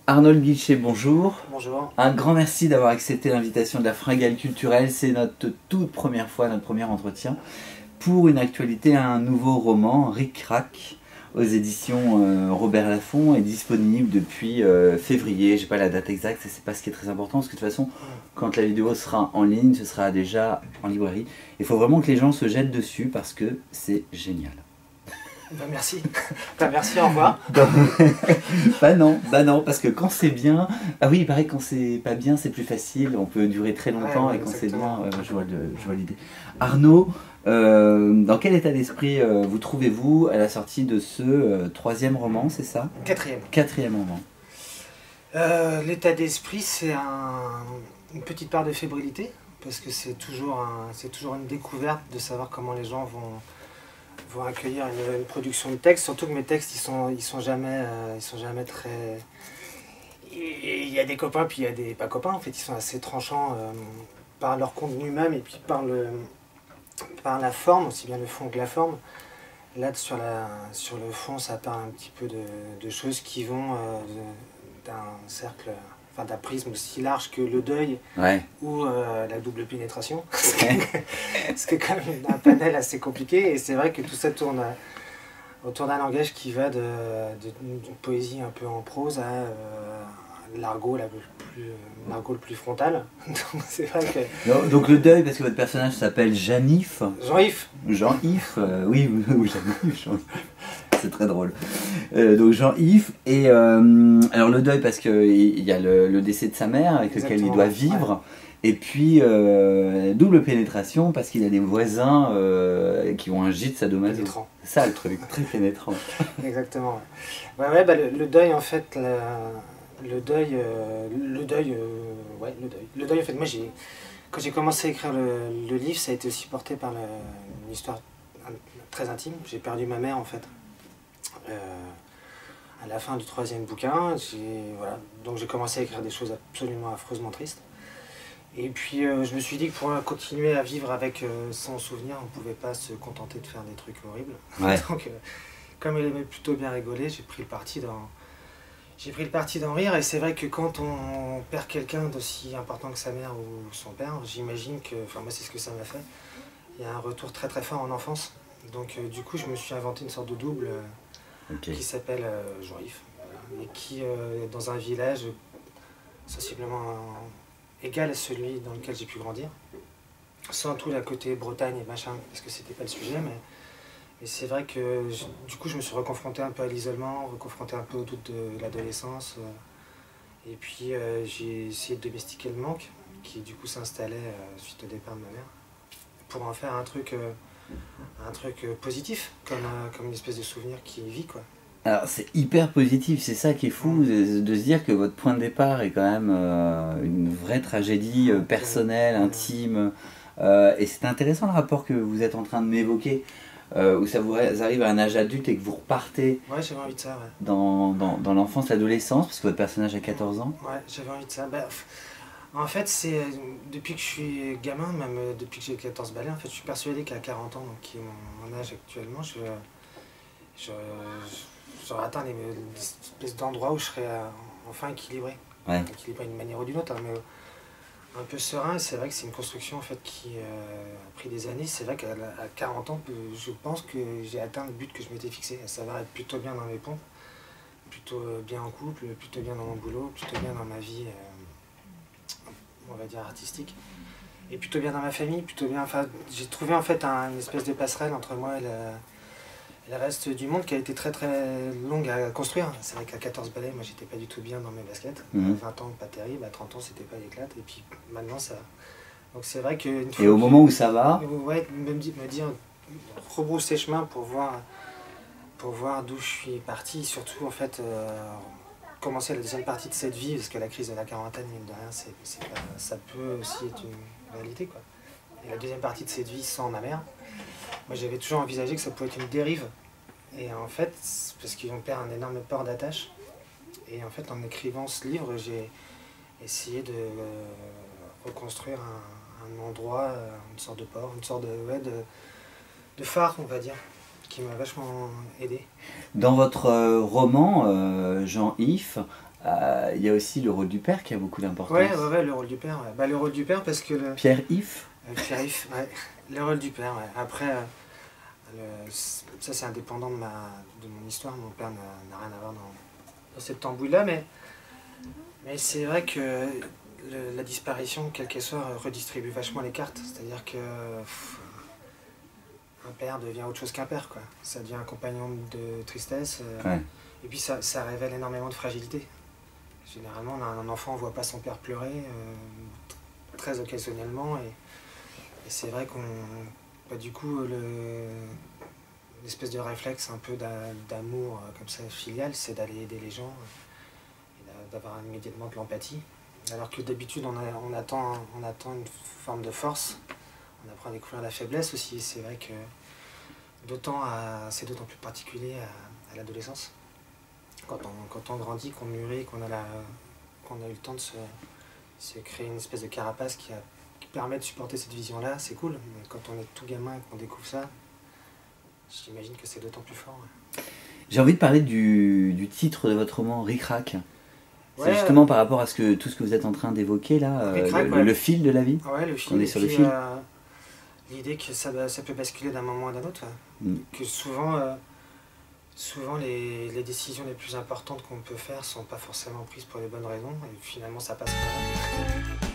Arnold Guilcher, bonjour. Bonjour. Un grand merci d'avoir accepté l'invitation de la Fringale Culturelle. C'est notre toute première fois, notre premier entretien pour une actualité, un nouveau roman, Ric Rac, aux éditions Robert Laffont, est disponible depuis février. J'ai pas la date exacte, c'est pas ce qui est très important parce que de toute façon, quand la vidéo sera en ligne, ce sera déjà en librairie. Il faut vraiment que les gens se jettent dessus parce que c'est génial. Merci. Merci, au revoir. Bah non, parce que quand c'est bien, ah oui, il paraît que quand c'est pas bien, c'est plus facile, on peut durer très longtemps, et quand c'est bien, je vois l'idée. Arnaud, dans quel état d'esprit vous trouvez-vous à la sortie de ce troisième roman, c'est ça? Quatrième roman. L'état d'esprit, c'est une petite part de fébrilité, parce que c'est toujours une découverte de savoir comment les gens vont accueillir une production de texte, surtout que mes textes, ils sont jamais très... Il y a des copains, puis il y a des pas copains, en fait, ils sont assez tranchants par leur contenu même, et puis par la forme, aussi bien le fond que la forme. Là, sur le fond, ça parle un petit peu de choses qui vont d'un cercle, enfin d'un prisme aussi large que le deuil, Ouais. ou la double pénétration. C'est quand même un panel assez compliqué, et c'est vrai que tout ça tourne autour d'un langage qui va d'une poésie un peu en prose à l'argot le plus frontal. Donc c'est vrai que... Donc le deuil, parce que votre personnage s'appelle Jean-Yves. Jean-Yves. Jean-Yves, oui, Jean-Yves. C'est très drôle. Donc Jean-Yves, et alors le deuil parce qu'il y a le décès de sa mère avec lequel il doit vivre, ouais. Et puis double pénétration parce qu'il a des voisins qui ont un gîte sadomaso. Pénétrant. C'est ça le truc, très pénétrant. Exactement. Ouais, bah, le deuil en fait, le deuil, en fait, moi quand j'ai commencé à écrire le livre, ça a été aussi porté par une histoire très intime. J'ai perdu ma mère en fait. À la fin du troisième bouquin, voilà. Donc j'ai commencé à écrire des choses absolument affreusement tristes. Et puis je me suis dit que pour continuer à vivre avec son souvenir, on ne pouvait pas se contenter de faire des trucs horribles. Ouais. Donc comme elle aimait plutôt bien rigoler, j'ai pris le parti d'en rire. Et c'est vrai que quand on perd quelqu'un d'aussi important que sa mère ou son père, j'imagine que, enfin moi c'est ce que ça m'a fait, il y a un retour très très fort en enfance. Donc du coup je me suis inventé une sorte de double qui s'appelle Jean-Yves, et qui dans un village sensiblement égal à celui dans lequel j'ai pu grandir, sans tout la côté Bretagne et machin, parce que c'était pas le sujet, mais c'est vrai que du coup je me suis reconfronté un peu à l'isolement, reconfronté un peu au doute de l'adolescence, et puis j'ai essayé de domestiquer le manque, qui du coup s'installait suite au départ de ma mère, pour en faire un truc positif, comme une espèce de souvenir qui vit, quoi. Alors c'est hyper positif, c'est ça qui est fou, de se dire que votre point de départ est quand même une vraie tragédie personnelle, intime, et c'est intéressant le rapport que vous êtes en train de m'évoquer, où ça vous arrive à un âge adulte et que vous repartez j'avais envie de ça, dans l'enfance, l'adolescence, parce que votre personnage a 14 ans. Ouais, j'avais envie de ça. Bah, en fait, c'est depuis que je suis gamin, même depuis que j'ai 14 balais, en fait, je suis persuadé qu'à 40 ans, donc qui est mon âge actuellement, j'aurais atteint des espèces d'endroits où je serais enfin équilibré. Ouais. Équilibré d'une manière ou d'une autre, hein, mais un peu serein. C'est vrai que c'est une construction en fait qui a pris des années. C'est vrai qu'à 40 ans, je pense que j'ai atteint le but que je m'étais fixé, à savoir être plutôt bien dans mes pompes, plutôt bien en couple, plutôt bien dans mon boulot, plutôt bien dans ma vie, on va dire artistique, et plutôt bien dans ma famille, plutôt bien. Enfin, j'ai trouvé en fait une espèce de passerelle entre moi et le reste du monde qui a été très très longue à construire. C'est vrai qu'à 14 balais, moi j'étais pas du tout bien dans mes baskets. À 20 ans, pas terrible. À 30 ans, c'était pas l'éclate. Et puis maintenant, ça va. Donc c'est vrai que... Et au moment où ça va... Ouais, me dire, rebrousser chemin pour voir d'où je suis parti. Surtout, en fait, commencer la deuxième partie de cette vie, parce que la crise de la quarantaine, mine de rien, ça peut aussi être une réalité, quoi. Et la deuxième partie de cette vie sans ma mère, moi j'avais toujours envisagé que ça pouvait être une dérive. Et en fait, parce qu'on perd un énorme port d'attache. Et en fait, en écrivant ce livre, j'ai essayé de reconstruire un endroit, une sorte de port, une sorte de phare, on va dire, qui m'a vachement aidé. Dans votre roman, Jean-Yves, il y a aussi le rôle du père qui a beaucoup d'importance. Ouais, le rôle du père. Ouais. Bah, le rôle du père parce que... Pierre-Yves Pierre-Yves, ouais. Le rôle du père, ouais. Après, ça c'est indépendant de mon histoire. Mon père n'a rien à voir dans cette tambouille-là, mais c'est vrai que la disparition, quelle qu'elle soit, redistribue vachement les cartes. C'est-à-dire que un père devient autre chose qu'un père, quoi. Ça devient un compagnon de tristesse. Ouais. Et puis ça révèle énormément de fragilité. Généralement, un enfant ne voit pas son père pleurer, très occasionnellement. Et c'est vrai qu'on... Bah, du coup, l'espèce de réflexe un peu d'amour comme ça, filial, c'est d'aller aider les gens et d'avoir immédiatement de l'empathie. Alors que d'habitude, on attend une forme de force. On apprend à découvrir la faiblesse aussi. C'est vrai que c'est d'autant plus particulier à l'adolescence. Quand on grandit, qu'on mûrit, qu'on a eu le temps de se créer une espèce de carapace qui permet de supporter cette vision-là, c'est cool. Mais quand on est tout gamin et qu'on découvre ça, j'imagine que c'est d'autant plus fort. Ouais. J'ai envie de parler du titre de votre roman, Ric Rac. C'est Ouais, justement par rapport à tout ce que vous êtes en train d'évoquer là, le fil de la vie. Ouais, le fil. On est sur le fil. L'idée que ça peut basculer d'un moment à d'un autre. Ouais. Que souvent les décisions les plus importantes qu'on peut faire sont pas forcément prises pour les bonnes raisons et finalement ça passe quand même.